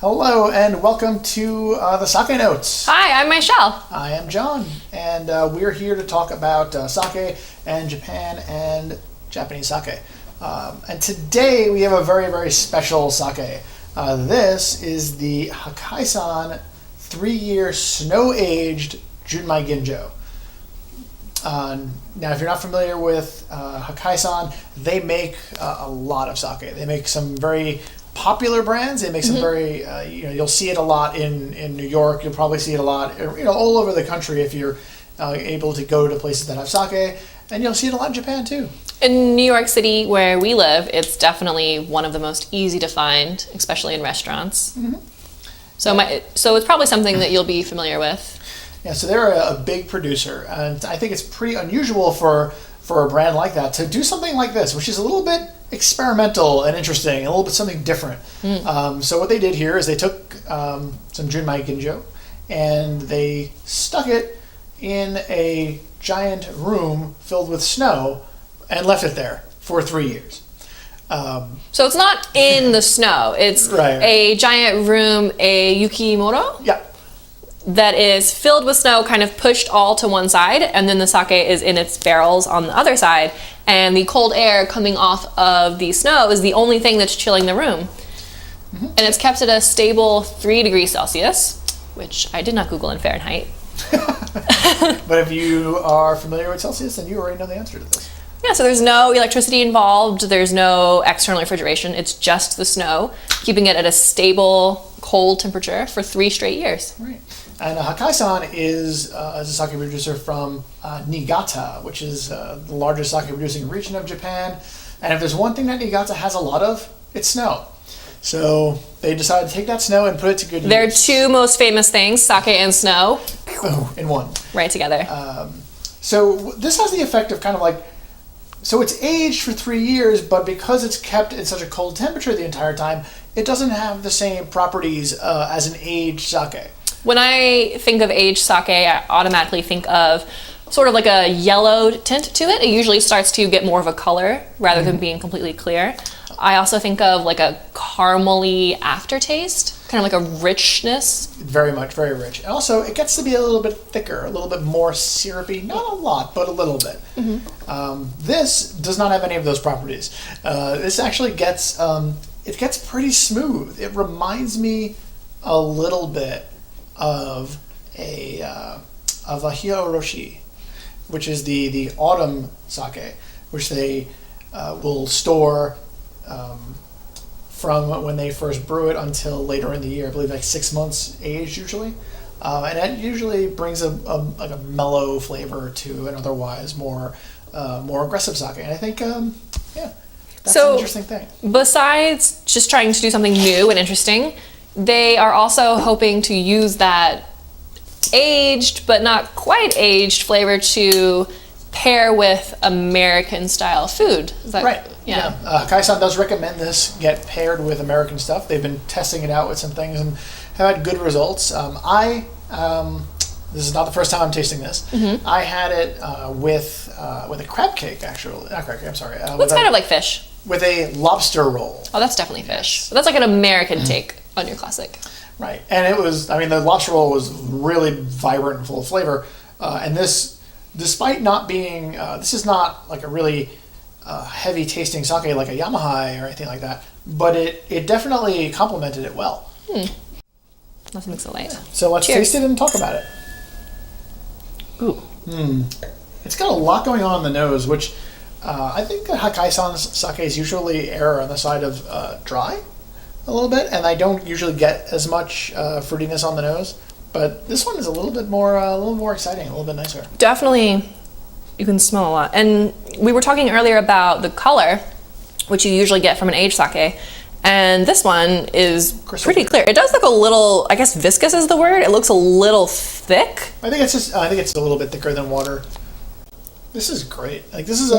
Hello and welcome to the Sake Notes. Hi, I'm Michelle. I am John, and we're here to talk about sake and Japan and Japanese sake. And today we have a very, very special sake. This is the Hakkaisan 3-year Snow Aged Junmai Ginjo. Now, if you're not familiar with Hakkaisan, they make a lot of sake. They make some very popular brands. They make some very, you'll see it a lot in New York. You'll probably see it a lot, all over the country if you're able to go to places that have sake. And you'll see it a lot in Japan too. In New York City, where we live, it's definitely one of the most easy to find, especially in restaurants. Mm-hmm. So it's probably something that you'll be familiar with. Yeah, so they're a big producer, and I think it's pretty unusual for a brand like that to do something like this, which is a little bit experimental and interesting, a little bit something different. So what they did here is they took some Junmai Ginjo and they stuck it in a giant room filled with snow and left it there for 3 years. So it's not in the snow. It's right. A giant room, a yukimuro. Yeah. That is filled with snow, kind of pushed all to one side, and then the sake is in its barrels on the other side, and the cold air coming off of the snow is the only thing that's chilling the room. Mm-hmm. And it's kept at a stable 3 degrees Celsius, which I did not Google in Fahrenheit. But if you are familiar with Celsius, then you already know the answer to this. Yeah, so there's no electricity involved, there's no external refrigeration, it's just the snow, keeping it at a stable, cold temperature for 3 straight years. Right. And Hakkaisan is a sake producer from Niigata, which is the largest sake producing region of Japan. And if there's one thing that Niigata has a lot of, it's snow. So they decided to take that snow and put it to good use. Their 2 most famous things, sake and snow. Oh, in one. Right together. So this has the effect of kind of like, so it's aged for 3 years, but because it's kept at such a cold temperature the entire time, it doesn't have the same properties as an aged sake. When I think of aged sake, I automatically think of sort of like a yellow tint to it. It usually starts to get more of a color rather than being completely clear. I also think of like a caramely aftertaste, kind of like a richness. Very much, very rich. And also, it gets to be a little bit thicker, a little bit more syrupy. Not a lot, but a little bit. Mm-hmm. This does not have any of those properties. This actually gets, it gets pretty smooth. It reminds me a little bit of a Hiyoroshi, which is the autumn sake, which they will store from when they first brew it until later in the year. I believe like 6 months aged usually, and that usually brings like a mellow flavor to an otherwise more aggressive sake. And I think that's an interesting thing. Besides just trying to do something new and interesting, they are also hoping to use that aged but not quite aged flavor to pair with American style food. Is that right? Yeah. Hakkaisan does recommend this get paired with American stuff. They've been testing it out with some things and have had good results. This is not the first time I'm tasting this. Mm-hmm. I had it with a crab cake, actually. Not crab cake. I'm sorry. That's kind of like fish. With a lobster roll. Oh, that's definitely fish. But that's like an American take on your classic. Right. And it was, the lobster roll was really vibrant and full of flavor. And this, despite not being, this is not like a really heavy tasting sake like a Yamahai or anything like that, but it definitely complemented it well. Nothing makes it light. So let's taste it and talk about it. Ooh. It's got a lot going on in the nose, which I think Hakkaisan's sakes usually err on the side of dry a little bit, and I don't usually get as much fruitiness on the nose. But this one is a little bit more exciting, a little bit nicer. Definitely, you can smell a lot. And we were talking earlier about the color, which you usually get from an aged sake, and this one is pretty clear. It does look a little, I guess viscous is the word. It looks a little thick. I think it's a little bit thicker than water. This is great. Like this is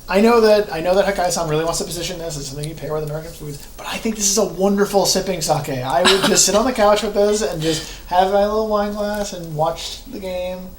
I know that Hakkaisan really wants to position this as something you pair with American foods, but I think this is a wonderful sipping sake. I would just sit on the couch with this and just have my little wine glass and watch the game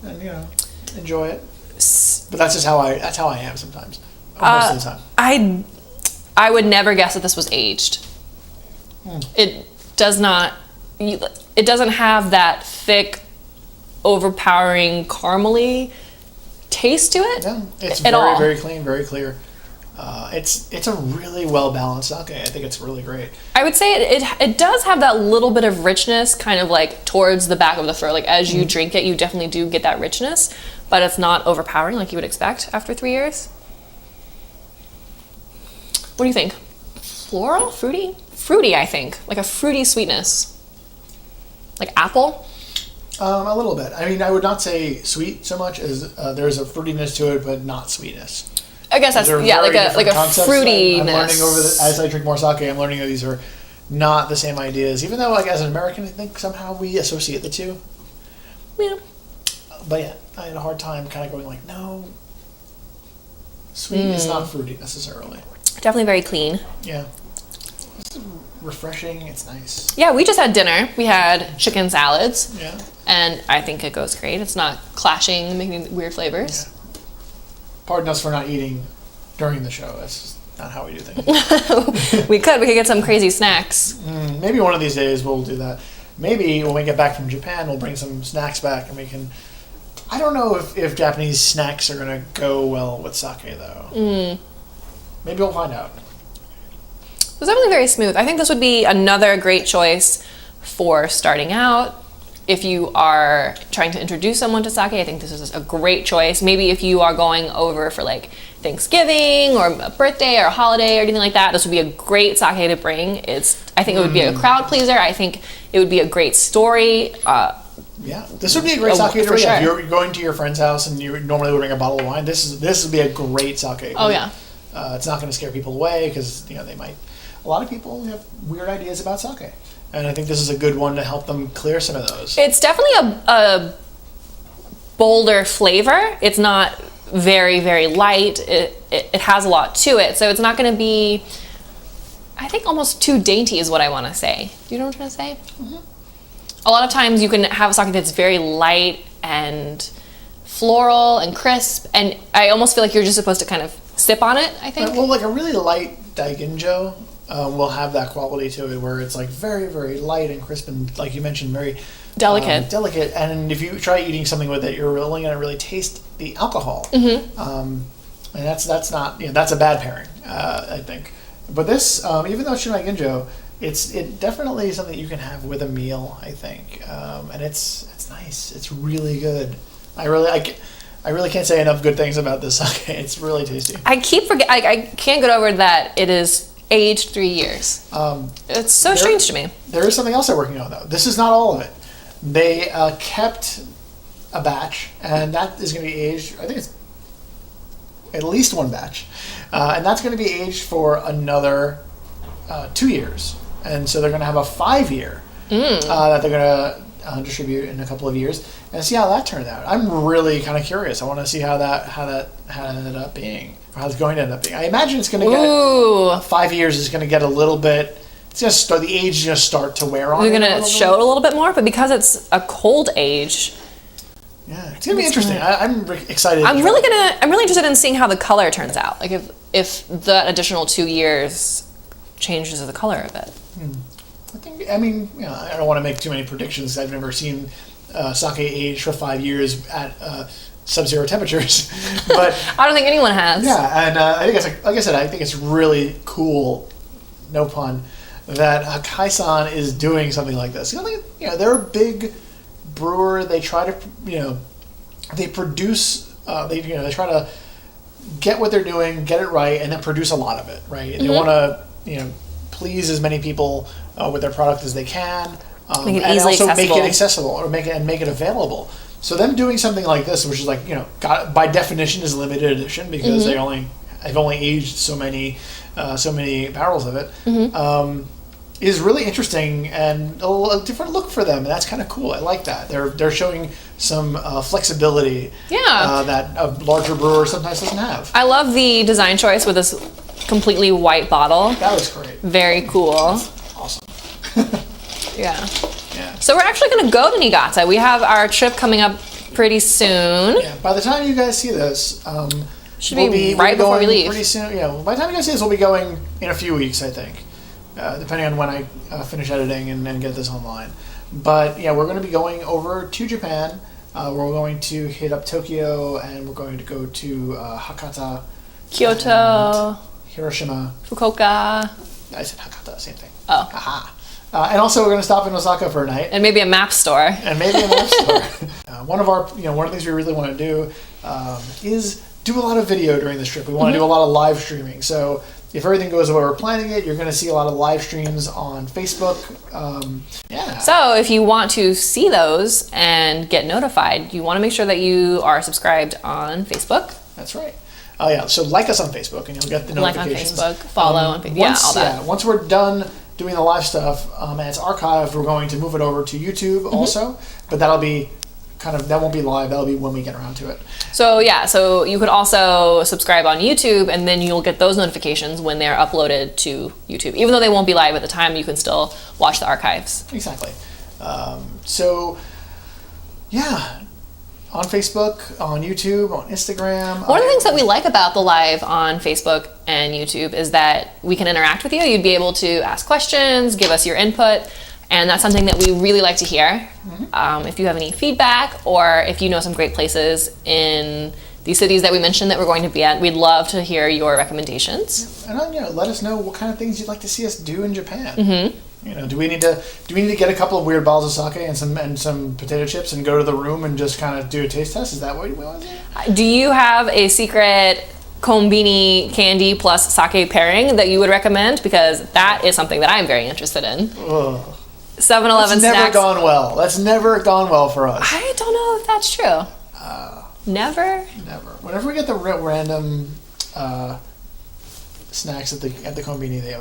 and enjoy it. But that's just how I am sometimes. Most of the time. I would never guess that this was aged. It does not, it doesn't have that thick, overpowering caramely taste to it. Yeah, it's at all. very clean, very clear. It's a really well balanced sake. I think it's really great. I would say it does have that little bit of richness, kind of like towards the back of the throat. Like as you drink it, you definitely do get that richness, but it's not overpowering like you would expect after 3 years. What do you think? Floral, fruity, I think, like a fruity sweetness, like apple. A little bit. I mean, I would not say sweet so much as there's a fruitiness to it, but not sweetness. I guess that's like a fruitiness. I'm learning as I drink more sake. I'm learning that these are not the same ideas. Even though, like as an American, I think somehow we associate the two. Yeah. But yeah, I had a hard time kind of going like, no, sweet is not fruity necessarily. Definitely very clean. Yeah. It's refreshing. It's nice. Yeah, we just had dinner. We had chicken salads. Yeah. And I think it goes great. It's not clashing, making weird flavors. Yeah. Pardon us for not eating during the show. That's just not how we do things. We could get some crazy snacks. Maybe one of these days we'll do that. Maybe when we get back from Japan, we'll bring some snacks back and we can... I don't know if Japanese snacks are going to go well with sake, though. Maybe we'll find out. It was definitely very smooth. I think this would be another great choice for starting out. If you are trying to introduce someone to sake, I think this is a great choice. Maybe if you are going over for like Thanksgiving or a birthday or a holiday or anything like that, this would be a great sake to bring. I think it would be a crowd pleaser. I think it would be a great story. Yeah, this would be a great sake to bring. Sure. If you're going to your friend's house and you normally would bring a bottle of wine, this would be a great sake. Oh yeah. It's not going to scare people away because they might. A lot of people have weird ideas about sake. And I think this is a good one to help them clear some of those. It's definitely a bolder flavor. It's not very, very light. It has a lot to it. So it's not going to be, I think, almost too dainty is what I want to say. Do you know what I'm trying to say? Mm-hmm. A lot of times you can have a sake that's very light and floral and crisp. And I almost feel like you're just supposed to kind of sip on it, I think. Well, like a really light daiginjo will have that quality to it where it's like very, very light and crisp and, like you mentioned, very delicate. And if you try eating something with it, you're only going to really taste the alcohol. Mm-hmm. And that's not, that's a bad pairing, I think. But this, even though it's Junmai Ginjo, it definitely is something you can have with a meal, I think. And it's nice. It's really good. I really can't say enough good things about this sake. It's really tasty. I can't get over that it is aged 3 years. It's so strange to me. There is something else they're working on, though. This is not all of it. They kept a batch, and that is going to be aged, I think it's at least one batch. And that's going to be aged for another 2 years. And so they're going to have a 5-year that they're going to distribute in a couple of years and see how that turned out. I'm really kind of curious. I want to see how that ended up being. How it's going to end up being. I imagine it's going to get 5 years is going to get a little bit. It's going to start. The age is going to start to wear on. They're going to show it a little bit more, but because it's a cold age. Yeah, it's going to be interesting. I'm excited. I'm really interested in seeing how the color turns out. Like if the additional 2 years changes the color of it. I don't want to make too many predictions. I've never seen sake age for 5 years at sub-zero temperatures, but I don't think anyone has. Yeah, and I think it's like I said, I think it's really cool, no pun, that Hakkaisan is doing something like this. They're a big brewer. They try to, they produce. They try to get what they're doing, get it right, and then produce a lot of it. Right. Mm-hmm. They want to, please as many people with their product as they can, make it and easily also accessible. make it accessible or make it available. So them doing something like this, which is like by definition is limited edition because they've only aged so many barrels of it, is really interesting and a different look for them, and that's kind of cool. I like that they're showing some flexibility that a larger brewer sometimes doesn't have. I love the design choice with this completely white bottle. That was great. Very cool. That's awesome. Yeah. So we're actually going to go to Niigata. We have our trip coming up pretty soon. Yeah. By the time you guys see this, should be right before we leave. Pretty soon. Yeah. By the time you guys see this, we'll be going in a few weeks, I think. depending on when I finish editing and get this online. But yeah, we're going to be going over to Japan. We're going to hit up Tokyo, and we're going to go to Hakata, Kyoto, Hiroshima, Fukuoka. I said Hakata, same thing. Oh. Aha. And also, we're going to stop in Osaka for a night. And maybe a map store. And maybe a map store. One of the things we really want to do is do a lot of video during this trip. We want to do a lot of live streaming. So if everything goes the way we're planning it, you're going to see a lot of live streams on Facebook. So if you want to see those and get notified, you want to make sure that you are subscribed on Facebook. That's right. Oh yeah, so like us on Facebook and you'll get the notifications. Like on Facebook, follow on Facebook, all that. Yeah, once we're done doing the live stuff and it's archived, we're going to move it over to YouTube also, but that won't be live, that'll be when we get around to it. So you could also subscribe on YouTube, and then you'll get those notifications when they're uploaded to YouTube. Even though they won't be live at the time, you can still watch the archives. Exactly. On Facebook, on YouTube, on Instagram. One of the things that we like about the live on Facebook and YouTube is that we can interact with you. You'd be able to ask questions, give us your input, and that's something that we really like to hear. If you have any feedback, or if you know some great places in these cities that we mentioned that we're going to be at, we'd love to hear your recommendations. And let us know what kind of things you'd like to see us do in Japan. Do we need to get a couple of weird bottles of sake and some potato chips and go to the room and just kind of do a taste test? Is that what we want to do? Do you have a secret konbini candy plus sake pairing that you would recommend? Because that is something that I'm very interested in. 7-Eleven snacks. That's never gone well. That's never gone well for us. I don't know if that's true. Never? Never. Whenever we get the random snacks at the konbini, they're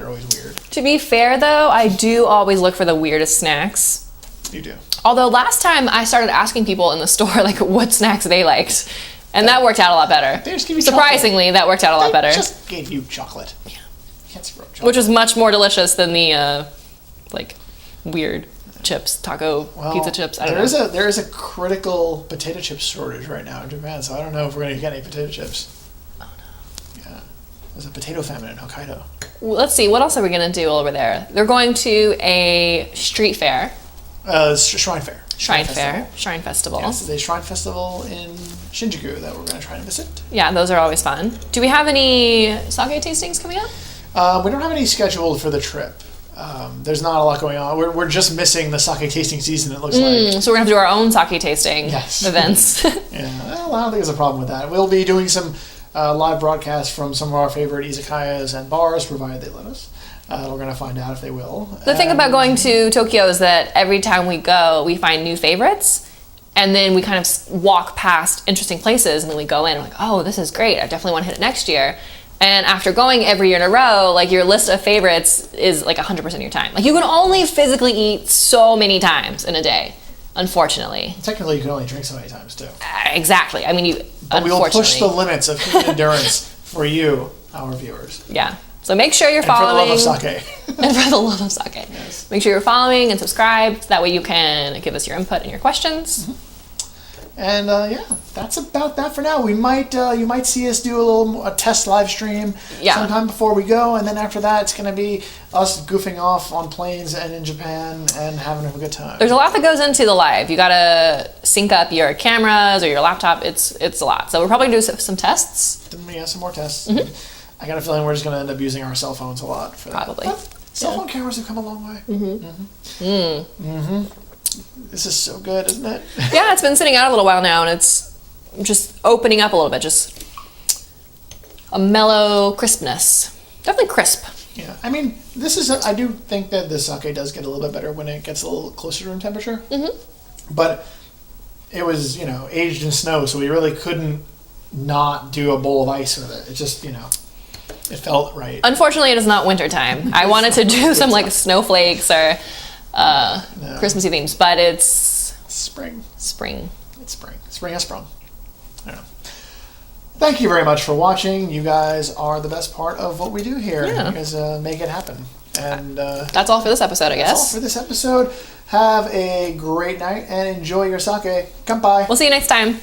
always weird. To be fair, though, I do always look for the weirdest snacks. You do. Although last time I started asking people in the store what snacks they liked, and that worked out a lot better. They just give you surprisingly, chocolate. That worked out a lot better. They just gave you chocolate. Yeah. Can't screw up chocolate. Which was much more delicious than the weird chips, pizza chips. I don't know. There is a critical potato chip shortage right now in Japan, so I don't know if we're going to get any potato chips. Oh no. Yeah. There's a potato famine in Hokkaido. Well, let's see, what else are we going to do over there? They're going to a street fair. Shrine fair. Shrine festival. Yes, there's a shrine festival in Shinjuku that we're going to try and visit. Yeah, those are always fun. Do we have any sake tastings coming up? We don't have any scheduled for the trip. There's not a lot going on. We're just missing the sake tasting season, it looks like. So we're going to have to do our own sake tasting events. Yeah, well, I don't think there's a problem with that. We'll be doing some live broadcasts from some of our favorite izakayas and bars, provided they let us. We're going to find out if they will. The thing about going to Tokyo is that every time we go, we find new favorites, and then we kind of walk past interesting places, and then we go in and we're like, oh, this is great. I definitely want to hit it next year. And after going every year in a row, your list of favorites is 100% of your time. You can only physically eat so many times in a day, unfortunately. Technically, you can only drink so many times, too. Exactly. But we will push the limits of human endurance for you, our viewers. Yeah. So make sure you're following. And for the love of sake. And for the love of sake. Yes. Make sure you're following and subscribed. That way you can give us your input and your questions. And that's about that for now. We might you might see us do a test live stream sometime before we go, and then after that it's going to be us goofing off on planes and in Japan and having a good time. There's a lot that goes into the live. You got to sync up your cameras or your laptop. It's a lot. So we're probably going to do some tests. Then we have some more tests. I got a feeling we're just going to end up using our cell phones a lot for that. Probably. But cell phone cameras have come a long way. This is so good, isn't it? Yeah, it's been sitting out a little while now, and it's just opening up a little bit. Just a mellow crispness. Definitely crisp. Yeah, I mean, I do think that the sake does get a little bit better when it gets a little closer to room temperature. But it was, aged in snow, so we really couldn't not do a bowl of ice with it. It just, it felt right. Unfortunately, it is not wintertime. I wanted to do some snowflakes or Christmassy themes, but it's spring. It's spring. Spring has sprung. I don't know. Thank you very much for watching. You guys are the best part of what we do here. Yeah. You guys make it happen. And that's all for this episode, I guess. That's all for this episode. Have a great night and enjoy your sake. Kanpai. We'll see you next time.